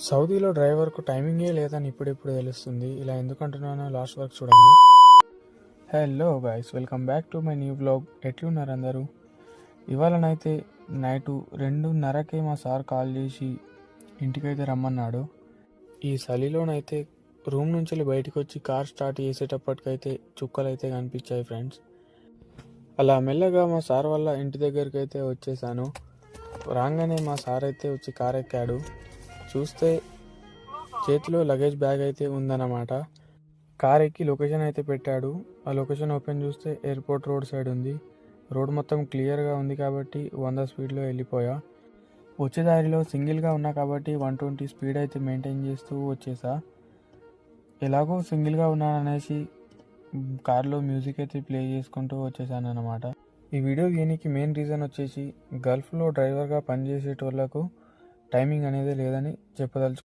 సౌదీలో డ్రైవర్కు టైమింగే లేదని ఇప్పుడిప్పుడు తెలుస్తుంది. ఇలా ఎందుకంటున్నానో లాస్ట్ వరకు చూడండి. Hello guys, welcome back to my new vlog. ఎట్లున్నారు అందరూ? ఇవాళనైతే నైటు 2:30కే మా సార్ కాల్ చేసి ఇంటికైతే రమ్మన్నాడు. ఈ చలిలోనైతే రూమ్ నుంచి బయటకు వచ్చి కార్ స్టార్ట్ చేసేటప్పటికైతే చుక్కలు అయితే కనిపించాయి ఫ్రెండ్స్. అలా మెల్లగా మా సార్ వల్ల ఇంటి దగ్గరికి అయితే వచ్చేసాను. రాగానే మా సార్ అయితే వచ్చి కార్ ఎక్కాడు. చూస్తే చేతిలో లగేజ్ బ్యాగ్ అయితే ఉందన్నమాట. కార్ ఎక్కి లొకేషన్ అయితే పెట్టాడు. ఆ లొకేషన్ ఓపెన్ చేస్తే ఎయిర్పోర్ట్ రోడ్ సైడ్ ఉంది. రోడ్ మొత్తం క్లియర్గా ఉంది కాబట్టి 100 స్పీడ్లో వెళ్ళిపోయా. వచ్చే దారిలో సింగిల్గా ఉన్నా కాబట్టి 120 స్పీడ్ అయితే మెయింటైన్ చేస్తూ వచ్చేసా. ఎలాగో సింగిల్గా ఉన్నాననేసి కార్లో మ్యూజిక్ అయితే ప్లే చేసుకుంటూ వచ్చేసాను అన్నమాట. ఈ వీడియో దీనికి మెయిన్ రీజన్ వచ్చేసి గల్ఫ్లో డ్రైవర్గా పనిచేసేటోళ్లకు టైమింగ్ అనేది లేదని చెప్పదలుచు.